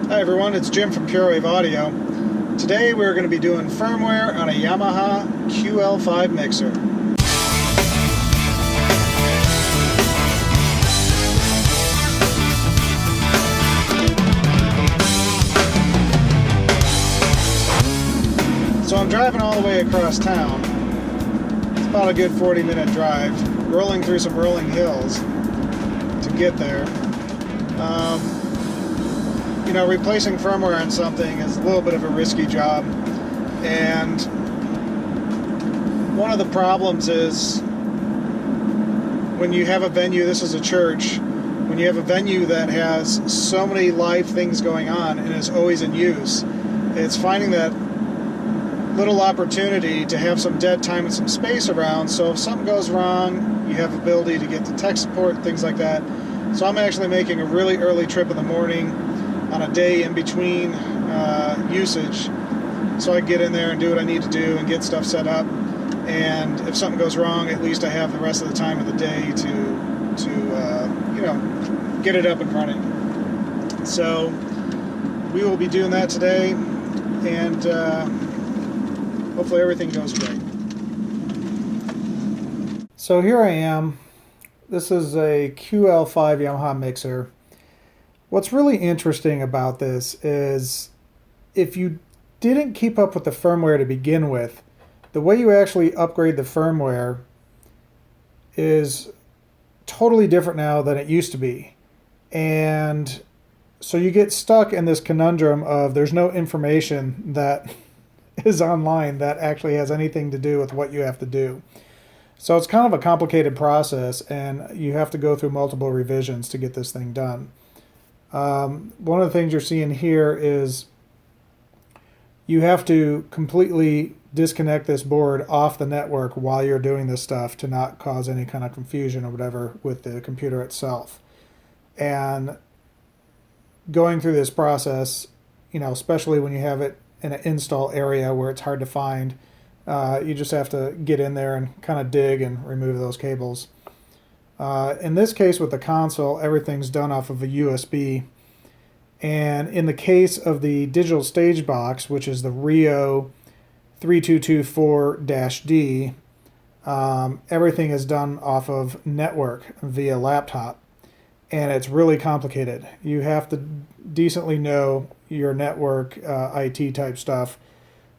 Hi everyone, it's Jim from QL5 Audio. Today we're going to be doing firmware on a Yamaha QL5 mixer. So I'm driving all the way across town. It's about a good 40-minute drive, rolling through some rolling hills to get there. You know, replacing firmware on something is a little bit of a risky job, and one of the problems is when you have a venue, this is a church, when you have a venue that has so many live things going on and is always in use, it's finding that little opportunity to have some dead time and some space around, so if something goes wrong, you have the ability to get to tech support, things like that. So I'm actually making a really early trip in the morning on a day in between usage, so I can get in there and do what I need to do and get stuff set up, and if something goes wrong, at least I have the rest of the time of the day to you know, get it up and running. So we will be doing that today, and hopefully everything goes great. So here I am. This is a QL5 Yamaha mixer. What's really interesting about this is if you didn't keep up with the firmware to begin with, the way you actually upgrade the firmware is totally different now than it used to be. And so you get stuck in this conundrum of there's no information that is online that actually has anything to do with what you have to do. So it's kind of a complicated process, and you have to go through multiple revisions to get this thing done. One of the things you're seeing here is you have to completely disconnect this board off the network while you're doing this stuff to not cause any kind of confusion or whatever with the computer itself. And going through this process, you know, especially when you have it in an install area where it's hard to find, you just have to get in there and kind of dig and remove those cables. In this case with the console, everything's done off of a USB. And in the case of the digital stage box, which is the Rio3224-D, everything is done off of network via laptop. And it's really complicated. You have to decently know your network IT type stuff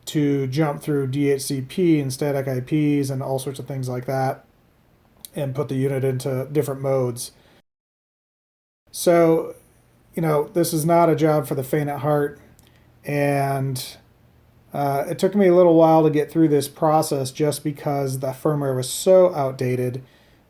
to jump through DHCP and static IPs and all sorts of things like that, and put the unit into different modes. So, you know, this is not a job for the faint at heart, and it took me a little while to get through this process just because the firmware was so outdated.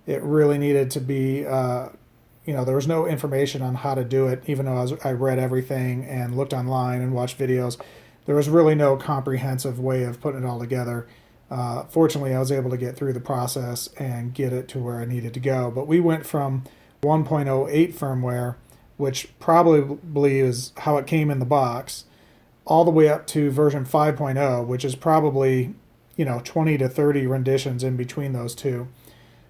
It really needed to be, you know, there was no information on how to do it, even though I read everything and looked online and watched videos. There was really no comprehensive way of putting it all together. Fortunately, I was able to get through the process and get it to where I needed to go. But we went from 1.08 firmware, which probably is how it came in the box, all the way up to version 5.0, which is probably, you know, 20 to 30 renditions in between those two.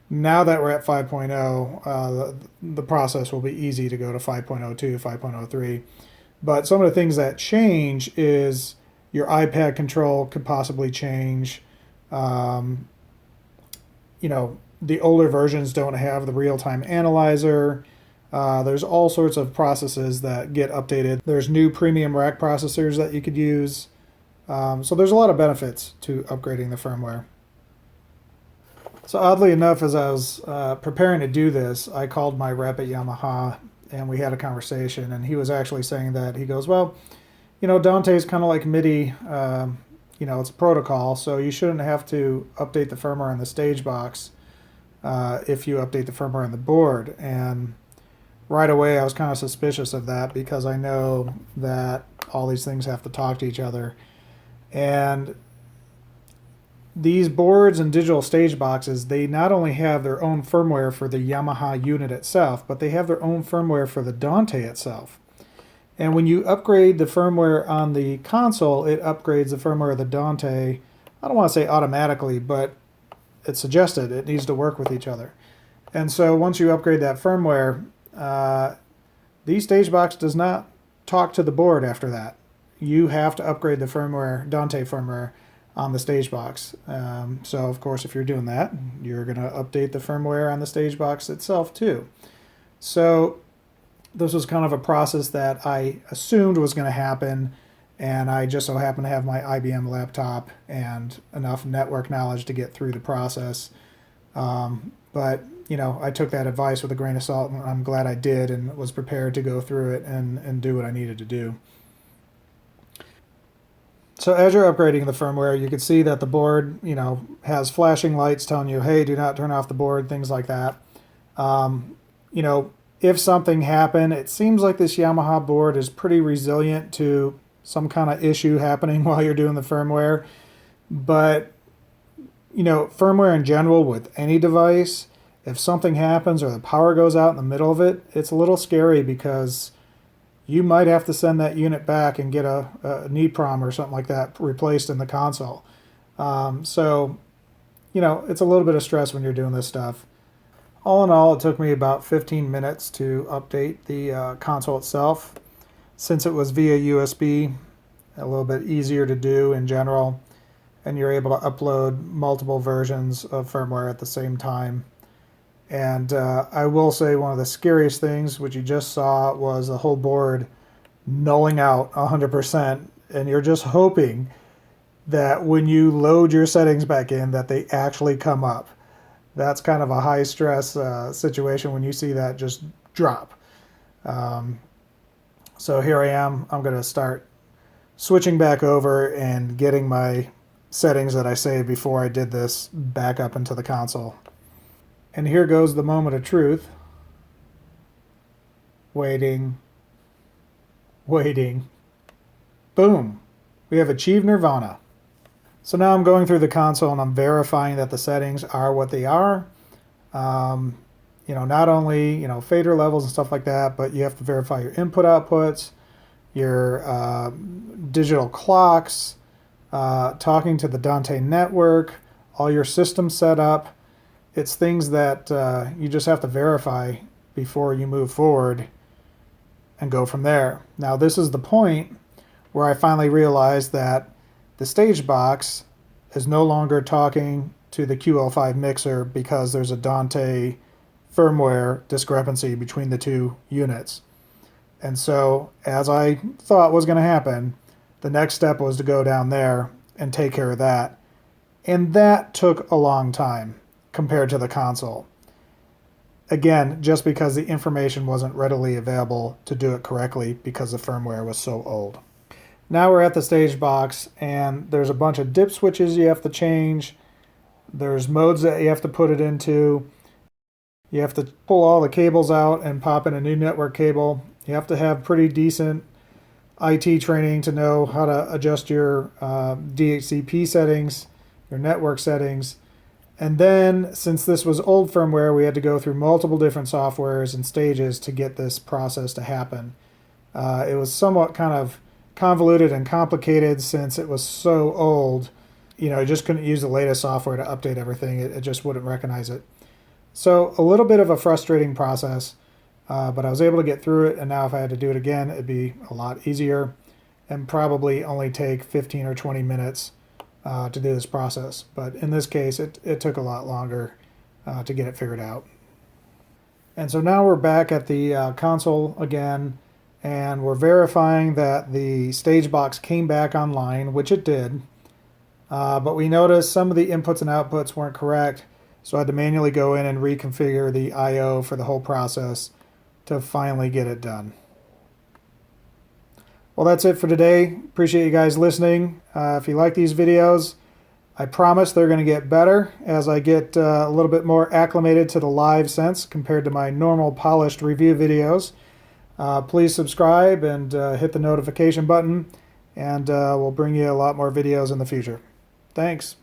Now that we're at 5.0, the process will be easy to go to 5.02, 5.03. But some of the things that change is your iPad control could possibly change. You know, the older versions don't have the real-time analyzer. There's all sorts of processes that get updated. There's new premium rack processors that you could use. So there's a lot of benefits to upgrading the firmware. So oddly enough, as I was preparing to do this, I called my rep at Yamaha and we had a conversation, and he was actually saying that, he goes, well, you know, Dante is kind of like MIDI. You know, it's a protocol, so you shouldn't have to update the firmware on the stage box if you update the firmware on the board. And right away I was kind of suspicious of that, because I know that all these things have to talk to each other. And these boards and digital stage boxes, they not only have their own firmware for the Yamaha unit itself, but they have their own firmware for the Dante itself. And when you upgrade the firmware on the console, it upgrades the firmware of the Dante, I don't want to say automatically, but it's suggested it needs to work with each other. And so once you upgrade that firmware, the Stage Box does not talk to the board after that. You have to upgrade the firmware, Dante firmware, on the Stage Box. So of course, if you're doing that, you're going to update the firmware on the Stage Box itself too. So this was kind of a process that I assumed was going to happen, and I just so happened to have my IBM laptop and enough network knowledge to get through the process. But you know, I took that advice with a grain of salt, and I'm glad I did, and was prepared to go through it and do what I needed to do. So as you're upgrading the firmware, you can see that the board, you know, has flashing lights telling you, hey, do not turn off the board, things like that. You know, if something happened, it seems like this Yamaha board is pretty resilient to some kind of issue happening while you're doing the firmware. But, you know, firmware in general with any device, if something happens or the power goes out in the middle of it, it's a little scary because you might have to send that unit back and get a NEPROM or something like that replaced in the console. So, you know, it's a little bit of stress when you're doing this stuff. All in all, it took me about 15 minutes to update the console itself. Since it was via USB, a little bit easier to do in general, and you're able to upload multiple versions of firmware at the same time. And I will say one of the scariest things, which you just saw, was the whole board nulling out 100%, and you're just hoping that when you load your settings back in that they actually come up. That's kind of a high stress situation when you see that just drop. So here I am. I'm going to start switching back over and getting my settings that I saved before I did this back up into the console. And here goes the moment of truth. Waiting. Waiting. Boom. We have achieved nirvana. So now I'm going through the console and I'm verifying that the settings are what they are. You know, not only, you know, fader levels and stuff like that, but you have to verify your input outputs, your digital clocks, talking to the Dante network, all your system setup. It's things that you just have to verify before you move forward and go from there. Now, this is the point where I finally realized that the Stage Box is no longer talking to the QL5 mixer because there's a Dante firmware discrepancy between the two units. And so, as I thought was going to happen, the next step was to go down there and take care of that. And that took a long time compared to the console. Again, just because the information wasn't readily available to do it correctly because the firmware was so old. Now we're at the Stage Box, and there's a bunch of dip switches you have to change. There's modes that you have to put it into. You have to pull all the cables out and pop in a new network cable. You have to have pretty decent IT training to know how to adjust your DHCP settings, your network settings. And then, since this was old firmware, we had to go through multiple different softwares and stages to get this process to happen. It was somewhat kind of convoluted and complicated since it was so old. You know, you just couldn't use the latest software to update everything. It just wouldn't recognize it. So a little bit of a frustrating process, but I was able to get through it, and now if I had to do it again, it'd be a lot easier and probably only take 15 or 20 minutes to do this process. But in this case, it took a lot longer to get it figured out. And so now we're back at the console again, and we're verifying that the Stage Box came back online, which it did. But we noticed some of the inputs and outputs weren't correct, so I had to manually go in and reconfigure the I/O for the whole process to finally get it done. Well, that's it for today. Appreciate you guys listening. If you like these videos, I promise they're going to get better as I get a little bit more acclimated to the live sense compared to my normal polished review videos. Please subscribe and hit the notification button, and we'll bring you a lot more videos in the future. Thanks.